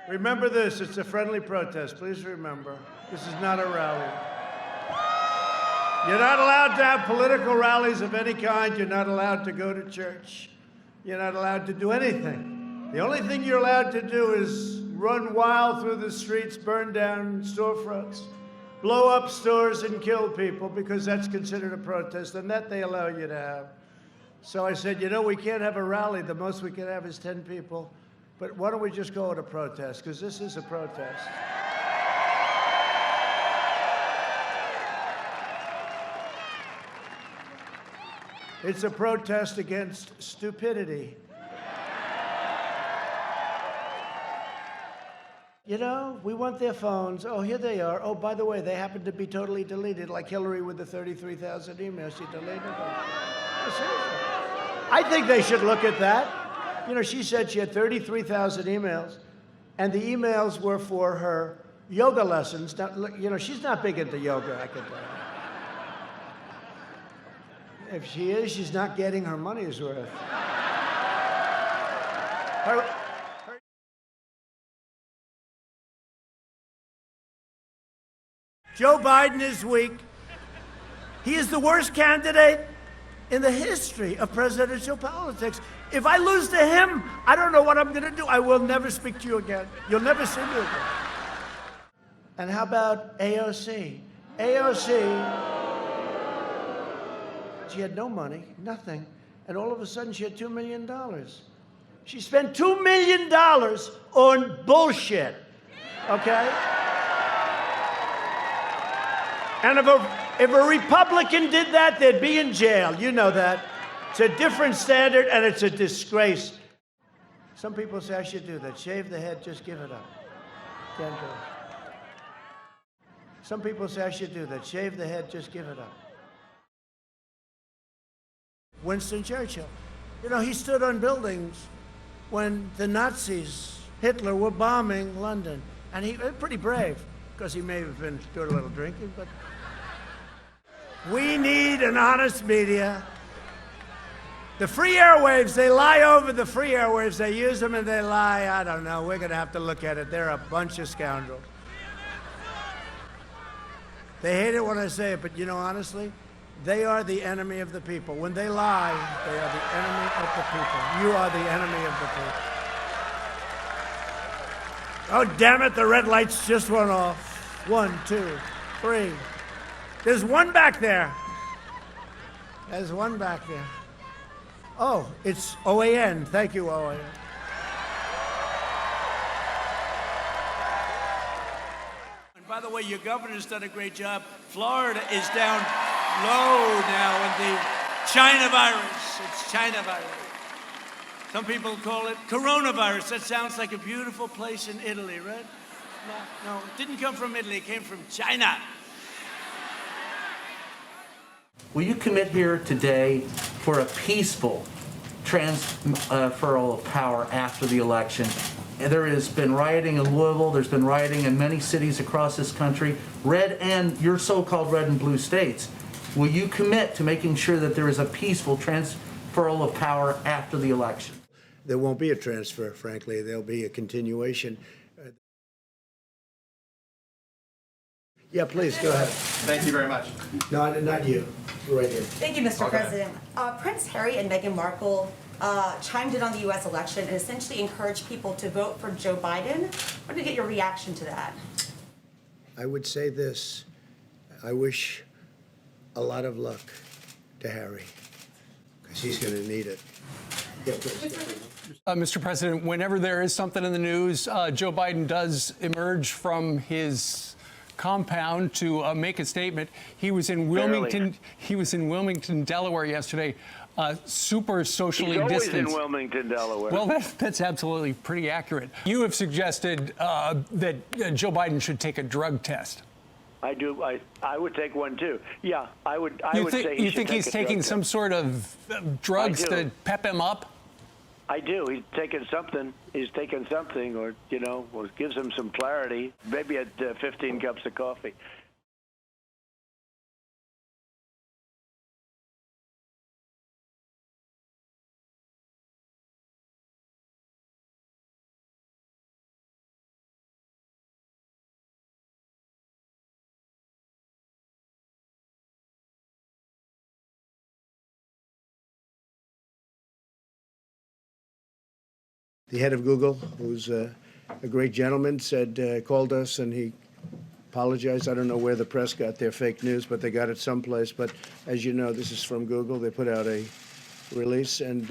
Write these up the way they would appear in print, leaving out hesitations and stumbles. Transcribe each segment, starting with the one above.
Remember this, it's a friendly protest. Please remember, this is not a rally. You're not allowed to have political rallies of any kind. You're not allowed to go to church. You're not allowed to do anything. The only thing you're allowed to do is run wild through the streets, burn down storefronts, blow up stores and kill people, because that's considered a protest, and that they allow you to have. So I said, you know, we can't have a rally. The most we can have is 10 people. But why don't we just go to protest? Because this is a protest. It's a protest against stupidity. You know, we want their phones. Oh, here they are. Oh, by the way, they happen to be totally deleted, like Hillary with the 33,000 emails. She deleted them. I think they should look at that. You know, she said she had 33,000 emails, and the emails were for her yoga lessons. Now, you know, she's not big into yoga, I can tell you. If she is, she's not getting her money's worth. Joe Biden is weak. He is the worst candidate in the history of presidential politics. If I lose to him, I don't know what I'm going to do. I will never speak to you again. You'll never see me again. And how about AOC? AOC, she had no money, nothing, and all of a sudden she had $2 million. She spent $2 million on bullshit, okay? And if a Republican did that, they'd be in jail. You know that. It's a different standard, and it's a disgrace. Some people say I should do that. Shave the head, just give it up. Can't do it. Some people say I should do that. Shave the head, just give it up. Winston Churchill. You know, he stood on buildings when the Nazis, Hitler, were bombing London. And he was pretty brave, because he may have been doing a little drinking, but we need an honest media. The free airwaves, they lie over the free airwaves. They use them and they lie. I don't know. We're going to have to look at it. They're a bunch of scoundrels. They hate it when I say it, but you know, honestly, they are the enemy of the people. When they lie, they are the enemy of the people. You are the enemy of the people. Oh, damn it, the red lights just went off. 1, 2, 3. There's one back there. There's one back there. Oh, it's OAN. Thank you, OAN. And by the way, your governor's done a great job. Florida is down low now in the China virus. It's China virus. Some people call it coronavirus. That sounds like a beautiful place in Italy, right? No, it didn't come from Italy. It came from China. Will you commit here today for a peaceful transferal of power after the election? And there has been rioting in Louisville. There's been rioting in many cities across this country, red and your so-called red and blue states. Will you commit to making sure that there is a peaceful transferal of power after the election? There won't be a transfer, frankly. There'll be a continuation. Yeah, please, go ahead. Thank you very much. No, not you. Right here. Thank you, Mr. President. Prince Harry and Meghan Markle chimed in on the U.S. election and essentially encouraged people to vote for Joe Biden. I want to get your reaction to that. I would say this. I wish a lot of luck to Harry, because he's going to need it. Yeah, please. Mr. President, whenever there is something in the news, Joe Biden does emerge from his compound to make a statement. He was in Wilmington. He was in Wilmington, Delaware yesterday. Super socially distanced. He's always in Wilmington, Delaware. Well, that's absolutely pretty accurate. You have suggested that Joe Biden should take a drug test. I do. I would take one too. Yeah, I would. Say you think he's taking some sort of drugs to pep him up? I do. He's taking something. He's taking something, or gives him some clarity. Maybe at 15 cups of coffee. The head of Google, who's a great gentleman, called us and he apologized. I don't know where the press got their fake news, but they got it someplace. But as you know, this is from Google. They put out a release, and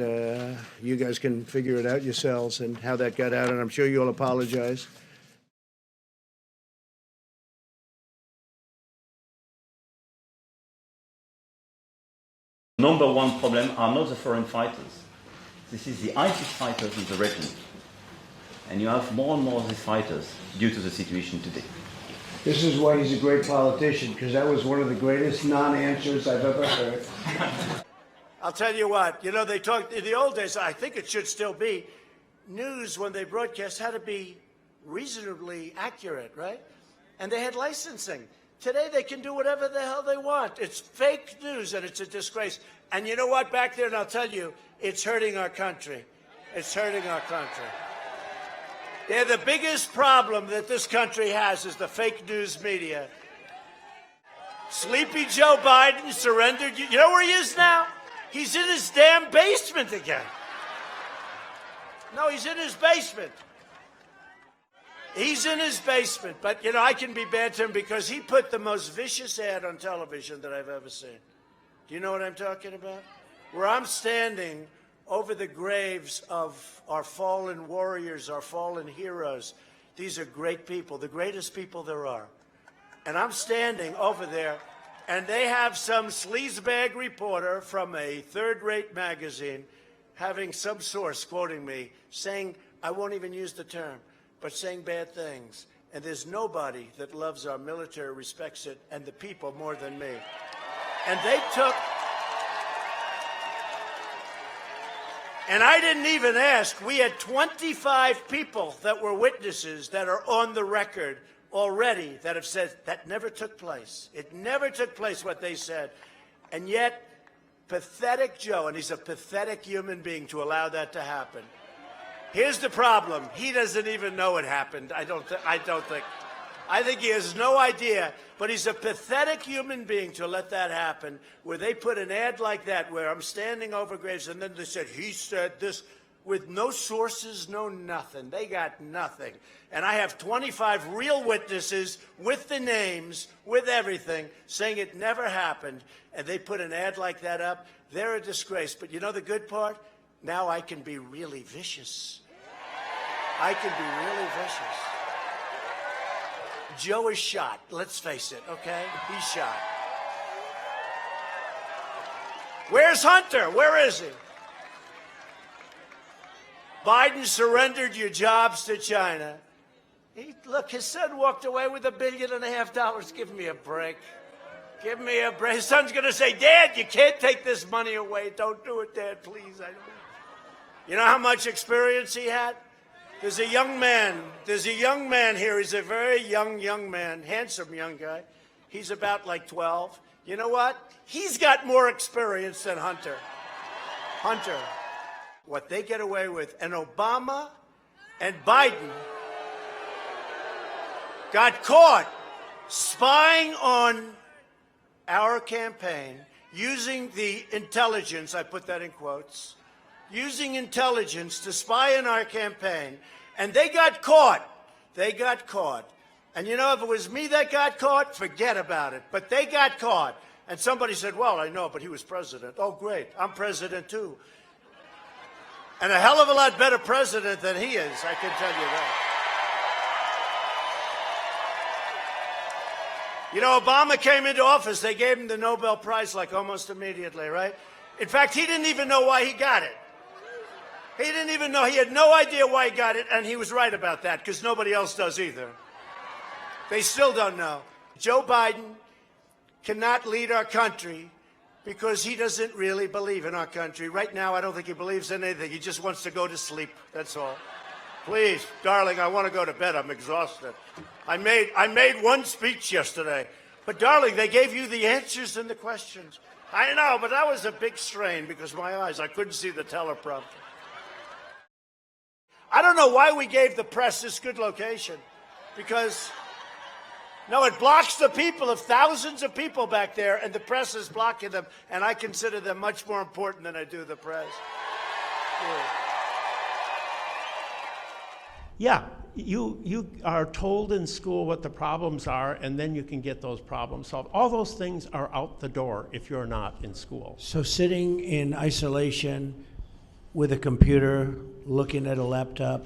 you guys can figure it out yourselves and how that got out, and I'm sure you'll apologize. Number one problem are not the foreign fighters. This is the ISIS fighters in the region. And you have more and more of these fighters due to the situation today. This is why he's a great politician, because that was one of the greatest non-answers I've ever heard. I'll tell you what, you know, they talked in the old days, I think it should still be, news when they broadcast had to be reasonably accurate, right? And they had licensing. Today they can do whatever the hell they want. It's fake news and it's a disgrace. And you know what, back there, and I'll tell you, it's hurting our country. It's hurting our country. They're the biggest problem that this country has is the fake news media. Sleepy Joe Biden surrendered. You know where he is now? He's in his damn basement again. No, he's in his basement. He's in his basement. But, you know, I can be bad to him because he put the most vicious ad on television that I've ever seen. Do you know what I'm talking about? Where I'm standing over the graves of our fallen warriors, our fallen heroes. These are great people, the greatest people there are. And I'm standing over there, and they have some sleazebag reporter from a third-rate magazine having some source quoting me, saying, I won't even use the term, but saying bad things. And there's nobody that loves our military, respects it, and the people more than me. And they took... And I didn't even ask. We had 25 people that were witnesses that are on the record already that have said that never took place. It never took place what they said. And yet, pathetic Joe, and he's a pathetic human being to allow that to happen. Here's the problem. He doesn't even know it happened. I think he has no idea, but he's a pathetic human being to let that happen, where they put an ad like that where I'm standing over graves, and then they said, he said this, with no sources, no nothing. They got nothing. And I have 25 real witnesses with the names, with everything, saying it never happened, and they put an ad like that up. They're a disgrace. But you know the good part? Now I can be really vicious. I can be really vicious. Joe is shot. Let's face it, okay? He's shot. Where's Hunter? Where is he? Biden surrendered your jobs to China. Look, his son walked away with $1.5 billion. Give me a break. Give me a break. His son's going to say, Dad, you can't take this money away. Don't do it, Dad, please. You know how much experience he had? There's a young man here. He's a very young man, handsome young guy. He's about like 12. You know what? He's got more experience than Hunter. What they get away with, and Obama and Biden got caught spying on our campaign, using the intelligence, I put that in quotes, using intelligence to spy on our campaign, and they got caught. They got caught. And you know, if it was me that got caught, forget about it. But they got caught. And somebody said, well, I know, but he was president. Oh, great. I'm president, too. And a hell of a lot better president than he is, I can tell you that. You know, Obama came into office. They gave him the Nobel Prize like almost immediately, right? In fact, he didn't even know why he got it. He didn't even know. He had no idea why he got it, and he was right about that, because nobody else does either. They still don't know. Joe Biden cannot lead our country because he doesn't really believe in our country. Right now, I don't think he believes in anything. He just wants to go to sleep. That's all. Please, darling, I want to go to bed. I'm exhausted. I made one speech yesterday. But, darling, they gave you the answers and the questions. I know, but that was a big strain because my eyes, I couldn't see the teleprompter. I don't know why we gave the press this good location. Because, no, it blocks the people of thousands of people back there, and the press is blocking them, and I consider them much more important than I do the press. Yeah. Yeah, you are told in school what the problems are, and then you can get those problems solved. All those things are out the door if you're not in school. So sitting in isolation with a computer, looking at a laptop,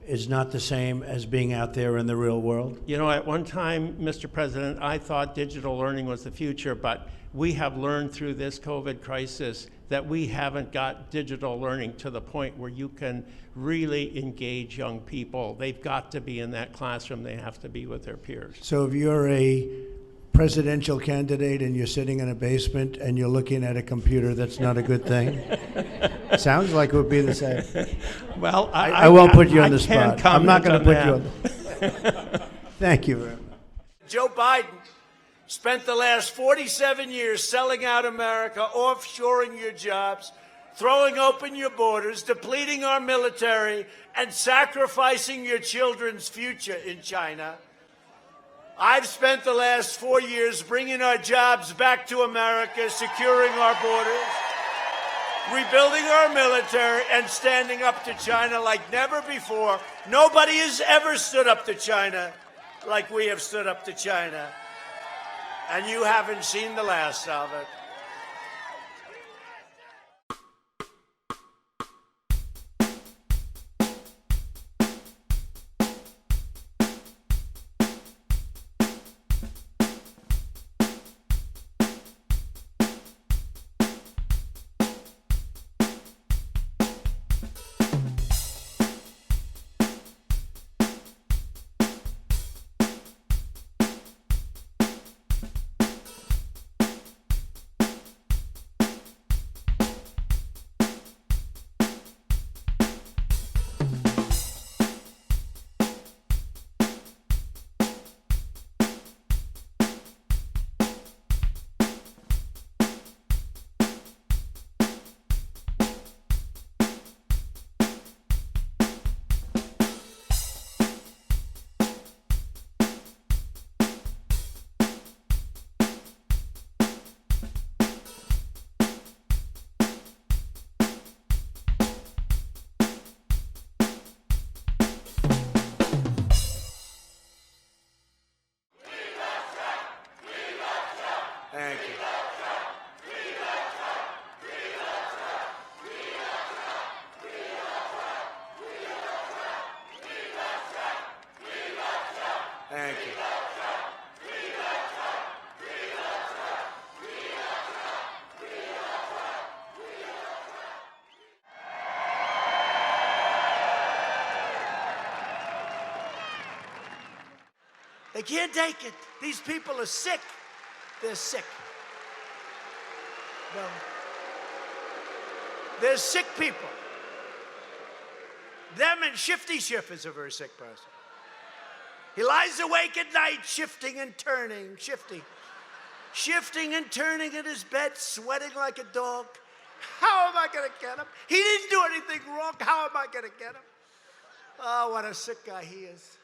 is not the same as being out there in the real world? You know, at one time, Mr. President, I thought digital learning was the future, but we have learned through this COVID crisis that we haven't got digital learning to the point where you can really engage young people. They've got to be in that classroom. They have to be with their peers. So if you're a presidential candidate and you're sitting in a basement and you're looking at a computer, that's not a good thing? Sounds like it would be the same. Well, I won't put you on the can't spot. I'm not going to comment put on you on the Thank you very much. Joe Biden spent the last 47 years selling out America, offshoring your jobs, throwing open your borders, depleting our military, and sacrificing your children's future in China. I've spent the last 4 years bringing our jobs back to America, securing our borders, rebuilding our military, and standing up to China like never before. Nobody has ever stood up to China like we have stood up to China. And you haven't seen the last of it. Thank you. Thank you. They can't take it. These people are sick. They're sick. No. They're sick people. Them and Shifty Schiff is a very sick person. He lies awake at night, shifting and turning, shifting and turning in his bed, sweating like a dog. How am I going to get him? He didn't do anything wrong. How am I going to get him? Oh, what a sick guy he is.